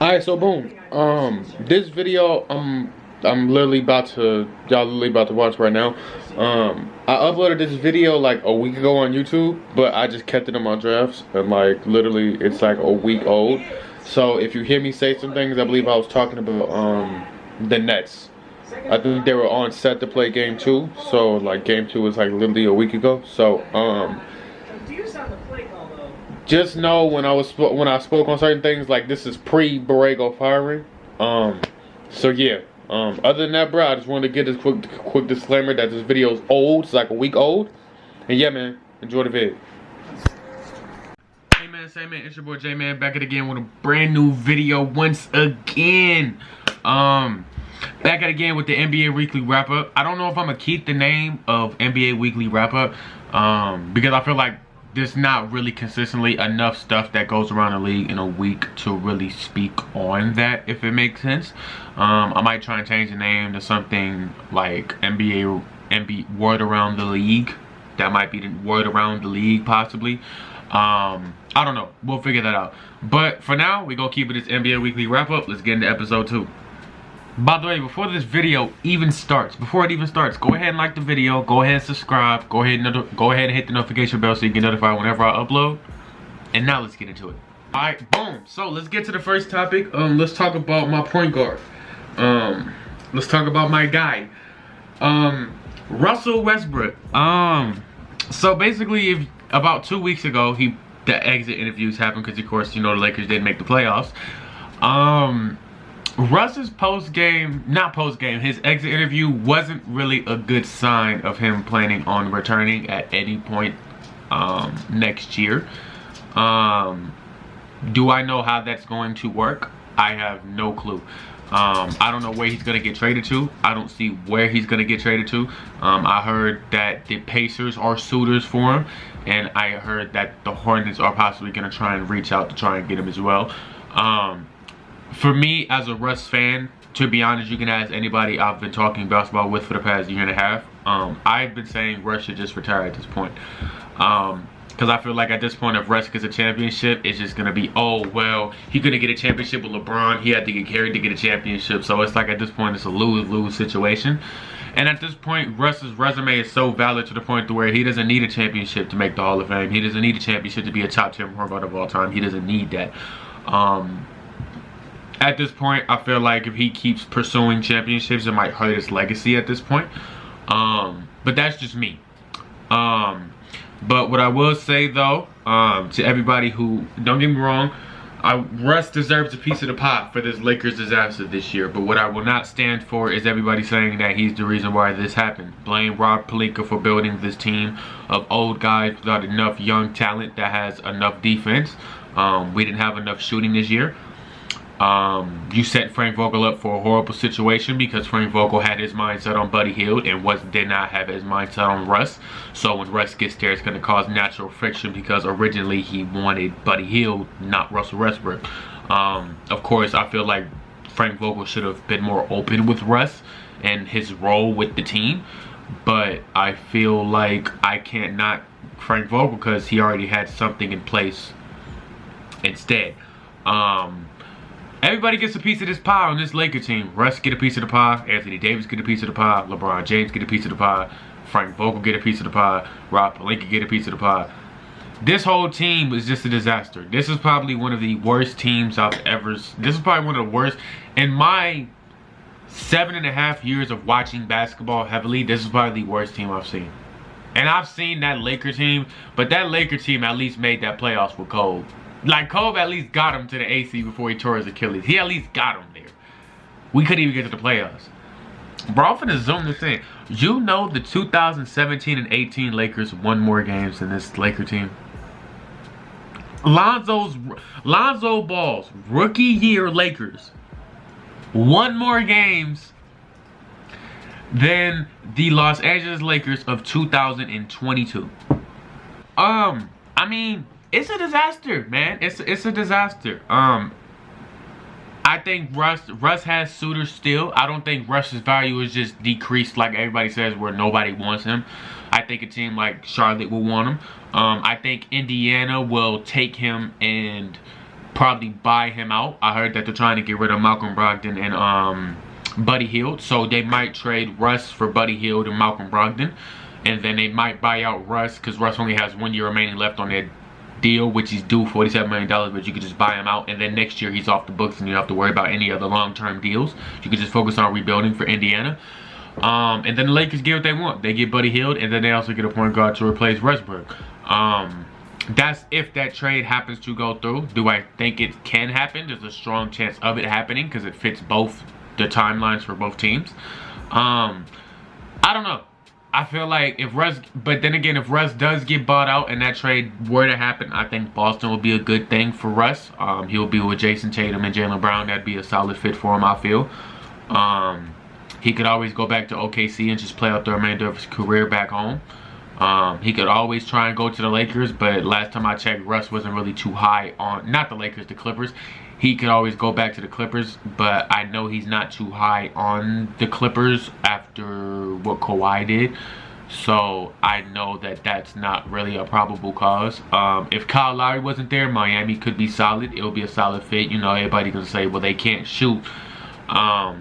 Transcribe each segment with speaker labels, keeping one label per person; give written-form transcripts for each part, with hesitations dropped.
Speaker 1: Alright, so boom. This video I'm literally about to watch right now. I uploaded this video like a week ago on YouTube, but I just kept it in my drafts, and like literally it's like a week old. So if you hear me say some things, I believe I was talking about the Nets. I think they were on set to play game 2, so like game 2 was like literally a week ago. So just know when I spoke on certain things, like this is pre-Borrego firing. So yeah. Other than that, bro, I just wanted to get this quick disclaimer that this video is old. It's like a week old. And yeah, man, enjoy the vid. Hey man, say man, it's your boy J Man back at again with a brand new video once again. Back at again with the NBA Weekly Wrap Up. I don't know if I'm gonna keep the name of NBA Weekly Wrap Up because I feel like there's not really consistently enough stuff that goes around the league in a week to really speak on that, if it makes sense. I might try and change the name to something like NBA Word Around the League. That might be the Word Around the League, possibly. I don't know. We'll figure that out. But for now, we're going to keep it as NBA Weekly Wrap Up. Let's get into episode 2. By the way, before it even starts, go ahead and like the video, go ahead and subscribe, go ahead and hit the notification bell so you get notified whenever I upload. And now let's get into it. Alright, boom. So let's get to the first topic. Let's talk about my point guard. Let's talk about my guy. Russell Westbrook. So basically about 2 weeks ago, the exit interviews happened because of course, you know, the Lakers didn't make the playoffs. Russ's his exit interview wasn't really a good sign of him planning on returning at any point next year. Do I know how that's going to work? I have no clue. I don't know where he's going to get traded to. I don't see where he's going to get traded to. I heard that the Pacers are suitors for him, and I heard that the Hornets are possibly going to try and reach out to try and get him as well. For me, as a Russ fan, to be honest, you can ask anybody I've been talking basketball with for the past year and a half. I've been saying Russ should just retire at this point. Because I feel like at this point, if Russ gets a championship, it's just going to be, oh, well, he's going to get a championship with LeBron. He had to get carried to get a championship. So it's like at this point, it's a lose-lose situation. And at this point, Russ's resume is so valid to the point to where he doesn't need a championship to make the Hall of Fame. He doesn't need a championship to be a top 10 point guard of all time. He doesn't need that. At this point, I feel like if he keeps pursuing championships, it might hurt his legacy at this point. But that's just me. But what I will say, though, to everybody who, don't get me wrong, Russ deserves a piece of the pie for this Lakers disaster this year. But what I will not stand for is everybody saying that he's the reason why this happened. Blame Rob Pelinka for building this team of old guys without enough young talent that has enough defense. We didn't have enough shooting this year. You set Frank Vogel up for a horrible situation because Frank Vogel had his mindset on Buddy Hield and did not have his mindset on Russ. So when Russ gets there, it's going to cause natural friction because originally he wanted Buddy Hield, not Russell Westbrook. Of course, I feel like Frank Vogel should have been more open with Russ and his role with the team. But I feel like I can't knock Frank Vogel because he already had something in place instead. Everybody gets a piece of this pie on this Laker team. Russ get a piece of the pie. Anthony Davis get a piece of the pie. LeBron James get a piece of the pie. Frank Vogel get a piece of the pie. Rob Pelinka get a piece of the pie. This whole team is just a disaster. This is probably one of the worst teams I've ever... This is probably one of the worst. In my 7.5 years of watching basketball heavily, this is probably the worst team I've seen. And I've seen that Laker team, but that Laker team at least made that playoffs with Kobe. Like, Kobe at least got him to the AC before he tore his Achilles. He at least got him there. We couldn't even get to the playoffs. Bro, I'm finna zoom this in. You know the 2017 and 18 Lakers won more games than this Laker team? Lonzo Ball's rookie year Lakers won more games than the Los Angeles Lakers of 2022. I mean... It's a disaster, man. It's a disaster. I think Russ has suitors still. I don't think Russ's value is just decreased like everybody says where nobody wants him. I think a team like Charlotte will want him. I think Indiana will take him and probably buy him out. I heard that they're trying to get rid of Malcolm Brogdon and Buddy Hield, so they might trade Russ for Buddy Hield and Malcolm Brogdon, and then they might buy out Russ because Russ only has 1 year remaining left on their deal, which he's due $47 million, but you could just buy him out, and then next year he's off the books and you don't have to worry about any other long-term deals. You could just focus on rebuilding for Indiana. And then the Lakers get what they want. They get Buddy Hield, and then they also get a point guard to replace Westbrook. That's if that trade happens to go through. Do I think it can happen? There's a strong chance of it happening because it fits both the timelines for both teams. I don't know. I feel like if Russ, but then again, if Russ does get bought out and that trade were to happen, I think Boston would be a good thing for Russ. He'll be with Jason Tatum and Jaylen Brown. That'd be a solid fit for him, I feel. He could always go back to OKC and just play out the remainder of his career back home. He could always try and go to the Lakers, but last time I checked, Russ wasn't really too high on, not the Lakers, the Clippers. He could always go back to the Clippers, but I know he's not too high on the Clippers after what Kawhi did. So I know that that's not really a probable cause. If Kyle Lowry wasn't there, Miami could be solid. It would be a solid fit. You know, everybody can say, well, they can't shoot.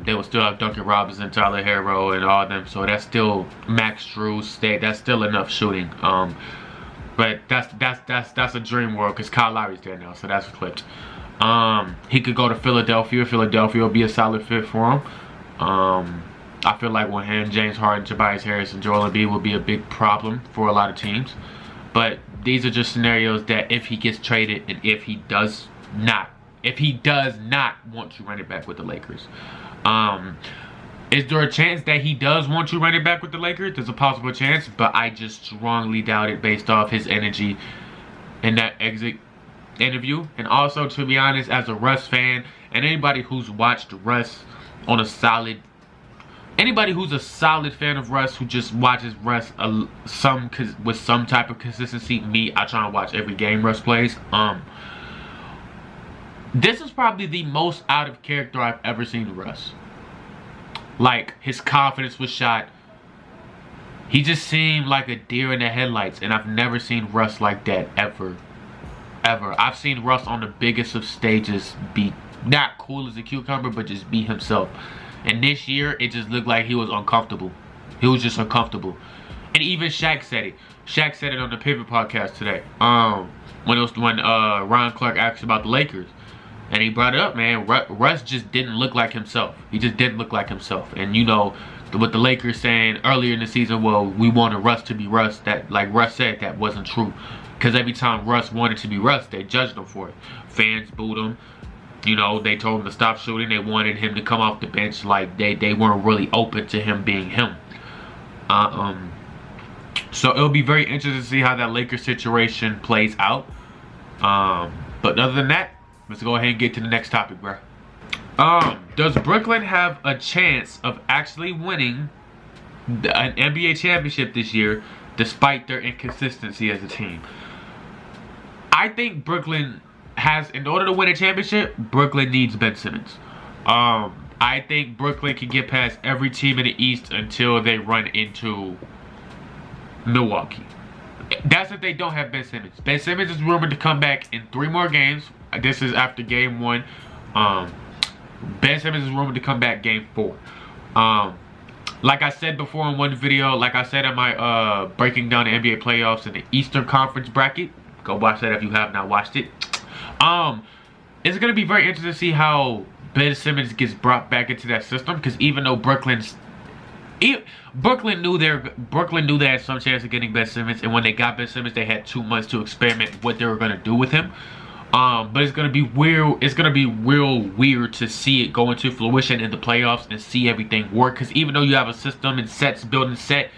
Speaker 1: They will still have Duncan Robinson, Tyler Herro, and all of them. So that's still Max Strus. That's still enough shooting. But that's a dream world because Kyle Lowry's there now, so that's flipped. He could go to Philadelphia. Philadelphia will be a solid fit for him. I feel like with him, James Harden, Tobias Harris, and Joel Embiid will be a big problem for a lot of teams. But these are just scenarios that if he gets traded and if he does not want to run it back with the Lakers. Is there a chance that he does want to run it back with the Lakers? There's a possible chance, but I just strongly doubt it based off his energy in that exit interview. And also, to be honest, as a Russ fan, and anybody who's watched Russ on a solid, anybody who's a solid fan of Russ, who just watches Russ with some type of consistency, I try and watch every game Russ plays. This is probably the most out of character I've ever seen Russ. Like, his confidence was shot. He just seemed like a deer in the headlights, and I've never seen Russ like that ever. I've seen Russ on the biggest of stages be not cool as a cucumber, but just be himself. And this year, it just looked like he was uncomfortable. He was just uncomfortable. And even Shaq said it. Shaq said it on the Pivot podcast today. When Ron Clark asked about the Lakers. And he brought it up, man. Russ just didn't look like himself. He just didn't look like himself. And you know, what the Lakers saying earlier in the season, well, we wanted Russ to be Russ. That, like Russ said, that wasn't true. Because every time Russ wanted to be Russ, they judged him for it. Fans booed him. You know, they told him to stop shooting. They wanted him to come off the bench. Like, they weren't really open to him being him. So it'll be very interesting to see how that Lakers situation plays out. But other than that, let's go ahead and get to the next topic, bro. Does Brooklyn have a chance of actually winning an NBA championship this year, despite their inconsistency as a team? I think Brooklyn has, in order to win a championship, Brooklyn needs Ben Simmons. I think Brooklyn can get past every team in the East until they run into Milwaukee. That's if they don't have Ben Simmons. Ben Simmons is rumored to come back in 3 more games. This is after game 1. Ben Simmons is rumored to come back game 4. Like I said before in one video, like I said in my breaking down the NBA playoffs in the Eastern Conference bracket, go watch that if you have not watched it. It's going to be very interesting to see how Ben Simmons gets brought back into that system, because even though Brooklyn knew they had some chance of getting Ben Simmons, and when they got Ben Simmons, they had 2 months to experiment what they were going to do with him. But it's gonna be weird. It's gonna be real weird to see it go into fruition in the playoffs and see everything work. Because even though you have a system and sets building set,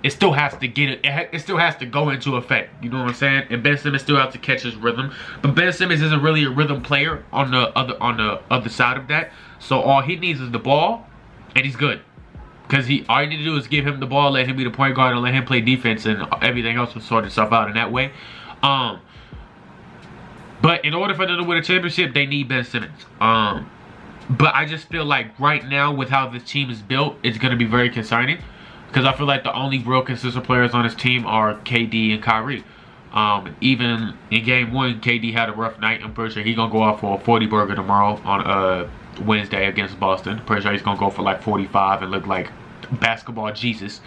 Speaker 1: it still has to get it. It still has to go into effect. You know what I'm saying? And Ben Simmons still has to catch his rhythm. But Ben Simmons isn't really a rhythm player on the other side of that. So all he needs is the ball, and he's good. Because all you need to do is give him the ball, let him be the point guard, and let him play defense, and everything else will sort itself out in that way. But in order for them to win a championship, they need Ben Simmons. But I just feel like right now, with how this team is built, it's going to be very concerning. Because I feel like the only real consistent players on this team are KD and Kyrie. Even in game 1, KD had a rough night. I'm pretty sure he's gonna go out for a 40 burger tomorrow on Wednesday against Boston. Pretty sure he's gonna go for like 45 and look like basketball Jesus.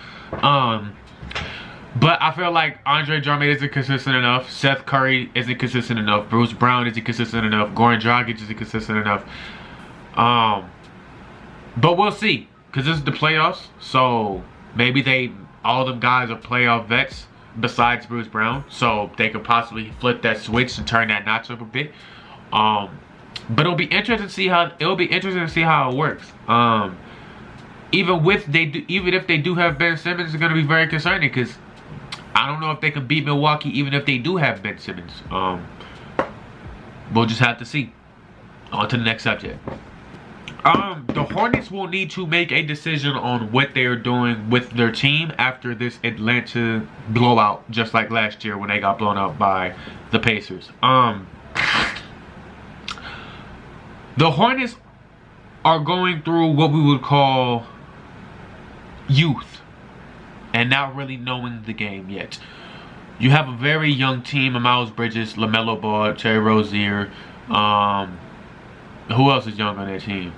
Speaker 1: But I feel like Andre Drummond isn't consistent enough. Seth Curry isn't consistent enough. Bruce Brown isn't consistent enough. Goran Dragic isn't consistent enough. But we'll see, because this is the playoffs. So maybe all them guys are playoff vets besides Bruce Brown. So they could possibly flip that switch and turn that notch up a bit. But it'll be interesting to see how it works. Even if they do have Ben Simmons, it's gonna be very concerning, because I don't know if they can beat Milwaukee even if they do have Ben Simmons. We'll just have to see. On to the next subject. The Hornets will need to make a decision on what they are doing with their team after this Atlanta blowout, just like last year when they got blown out by the Pacers. The Hornets are going through what we would call youth and not really knowing the game yet. You have a very young team of Miles Bridges, LaMelo Ball, Terry Rozier. Who else is young on that team?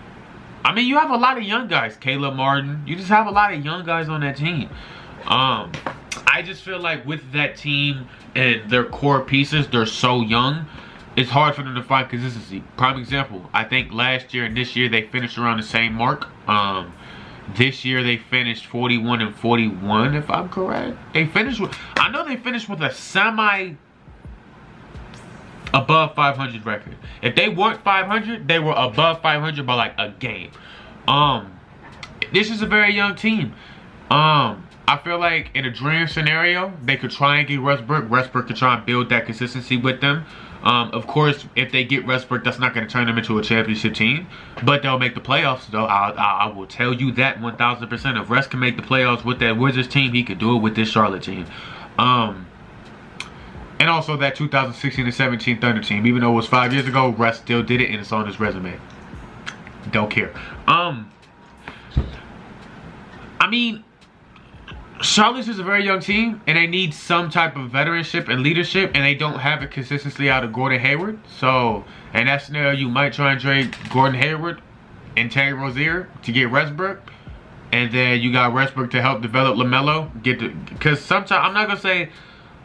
Speaker 1: I mean, you have a lot of young guys. Caleb Martin. You just have a lot of young guys on that team. I just feel like with that team and their core pieces, they're so young, it's hard for them to find consistency. Prime example, I think last year and this year they finished around the same mark. This year they finished 41 and 41, if I'm correct. I know they finished with a semi above 500 record. If they weren't 500, they were above 500 by like a game. This is a very young team. I feel like in a dream scenario, they could try and get Westbrook. Westbrook could try and build that consistency with them. Of course, if they get Westbrook, that's not going to turn them into a championship team. But they'll make the playoffs, though. I will tell you that 1,000%. If Russ can make the playoffs with that Wizards team, he could do it with this Charlotte team. And also that 2016 and 17 Thunder team. Even though it was 5 years ago, Russ still did it, and it's on his resume. Don't care. I mean, Charlotte is a very young team, and they need some type of veteranship and leadership, and they don't have it consistently out of Gordon Hayward. So, in that scenario, you might try and trade Gordon Hayward and Terry Rozier to get Westbrook, and then you got Westbrook to help develop LaMelo. Because sometimes, I'm not going to say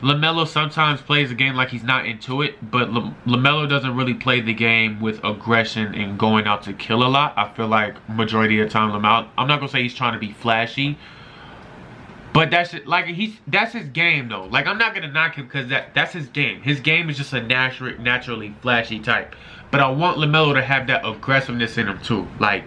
Speaker 1: LaMelo sometimes plays the game like he's not into it, but LaMelo doesn't really play the game with aggression and going out to kill a lot. I feel like majority of the time LaMelo, I'm not going to say he's trying to be flashy, but that's his game though. Like, I'm not gonna knock him because that's his game. His game is just a naturally flashy type. But I want LaMelo to have that aggressiveness in him too. Like,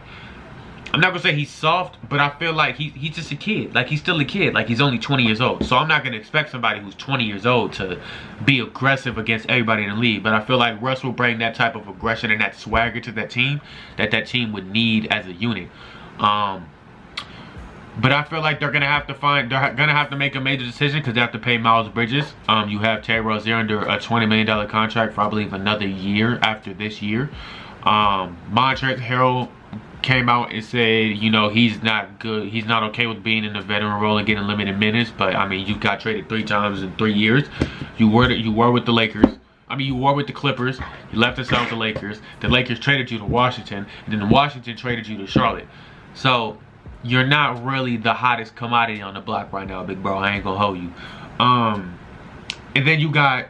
Speaker 1: I'm not gonna say he's soft, but I feel like he's just a kid. Like, he's still a kid. Like, he's only 20 years old. So I'm not gonna expect somebody who's 20 years old to be aggressive against everybody in the league. But I feel like Russ will bring that type of aggression and that swagger to that team team would need as a unit. But I feel like they're gonna have to make a major decision because they have to pay Miles Bridges. You have Terry Rozier under a $20 million contract for I believe another year after this year. Montrezl Harrell came out and said, you know, he's not good. He's not okay with being in the veteran role and getting limited minutes. But I mean, you got traded 3 times in 3 years. You were with the Lakers. I mean, you were with the Clippers. You left us out the Lakers. The Lakers traded you to Washington, and then Washington traded you to Charlotte. So you're not really the hottest commodity on the block right now, big bro. I ain't gonna hold you. And then you got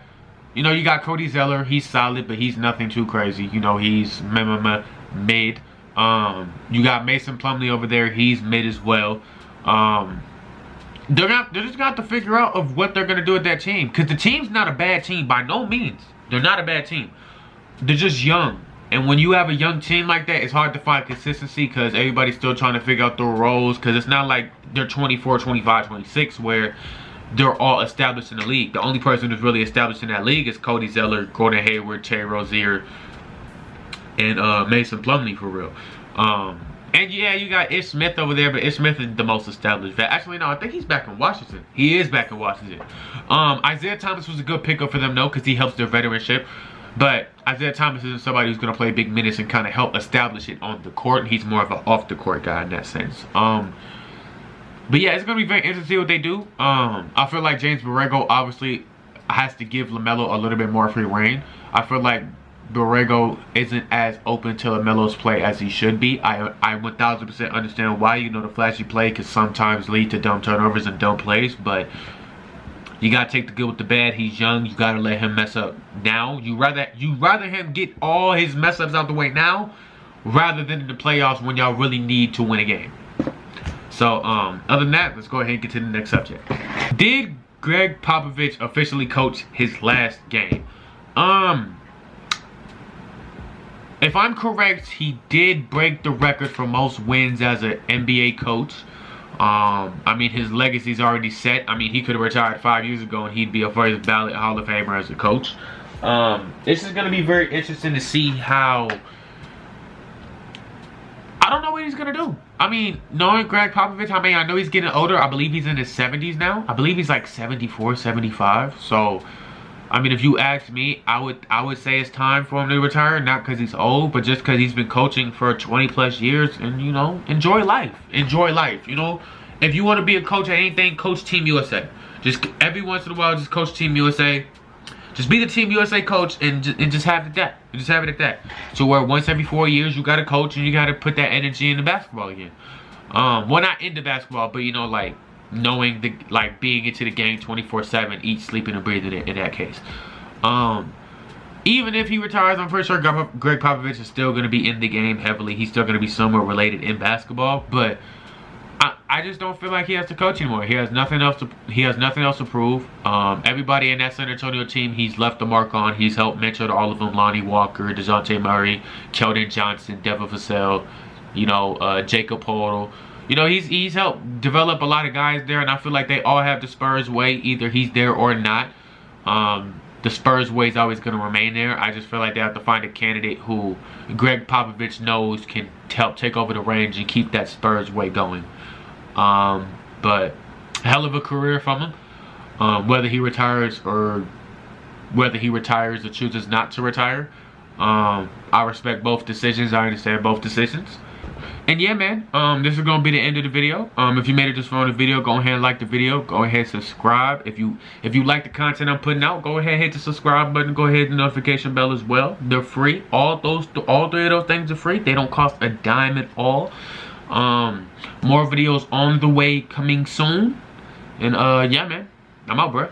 Speaker 1: Cody Zeller. He's solid, but he's nothing too crazy. You know, he's mid. You got Mason Plumlee over there. He's mid as well. They're just gonna have to figure out of what they're gonna do with that team, because the team's not a bad team by no means. They're not a bad team. They're just young. And when you have a young team like that, it's hard to find consistency because everybody's still trying to figure out their roles. Because it's not like they're 24, 25, 26 where they're all established in the league. The only person who's really established in that league is Cody Zeller, Gordon Hayward, Terry Rozier, and Mason Plumlee for real. And yeah, you got Ish Smith over there, but Ish Smith is the most established vet. Actually, no, I think he's back in Washington. He is back in Washington. Isaiah Thomas was a good pickup for them though, because he helps their veteranship. But Isaiah Thomas isn't somebody who's going to play big minutes and kind of help establish it on the court. He's more of an off-the-court guy in that sense. But yeah, it's going to be very interesting to see what they do. I feel like James Borrego, obviously, has to give LaMelo a little bit more free reign. I feel like Borrego isn't as open to LaMelo's play as he should be. I 1000% understand why. You know, the flashy play can sometimes lead to dumb turnovers and dumb plays, but you gotta take the good with the bad. He's young. You gotta let him mess up now. You rather him get all his mess ups out the way now, rather than in the playoffs when y'all really need to win a game. So, other than that, let's go ahead and get to the next subject. Did Gregg Popavich officially coach his last game? If I'm correct, he did break the record for most wins as an NBA coach. I mean, his legacy's already set. I mean, he could have retired 5 years ago and he'd be a first ballot Hall of Famer as a coach. This is going to be very interesting to see how... I don't know what he's going to do. I mean, knowing Gregg Popavich, I mean, I know he's getting older. I believe he's in his 70s now. I believe he's like 74, 75. So, I mean, if you ask me, I would say it's time for him to retire. Not because he's old, but just because he's been coaching for 20 plus years. And, you know, enjoy life. Enjoy life, you know. If you want to be a coach at anything, coach Team USA. Just every once in a while, just coach Team USA. Just be the Team USA coach and just have it at that. Just have it at that. So where once every 4 years you got to coach and you got to put that energy into basketball again. Well, not into basketball, but you know, like knowing the being into the game 24/7, eat, sleeping, and breathing in that case. Even if he retires, I'm pretty sure Gregg Popavich is still going to be in the game heavily. He's still going to be somewhere related in basketball, but I just don't feel like he has to coach anymore. He has nothing else to prove. Everybody in that San Antonio team, he's left the mark on. He's helped mentor all of them: Lonnie Walker, DeJounte Murray, Keldon Johnson, Devin Vassell, you know, Jacob Poeltl. You know, he's helped develop a lot of guys there, and I feel like they all have the Spurs way. Either he's there or not. The Spurs way is always going to remain there. I just feel like they have to find a candidate who Gregg Popavich knows can help take over the reins and keep that Spurs way going. But hell of a career from him. Whether he retires or chooses not to retire, I respect both decisions. I understand both decisions. And yeah, man, this is gonna be the end of the video. If you made it this far in the video, go ahead and like the video. Go ahead and subscribe. If you like the content I'm putting out, go ahead and hit the subscribe button. Go ahead and hit the notification bell as well. They're free. All three of those things are free. They don't cost a dime at all. More videos on the way, coming soon. And yeah, man, I'm out, bruh.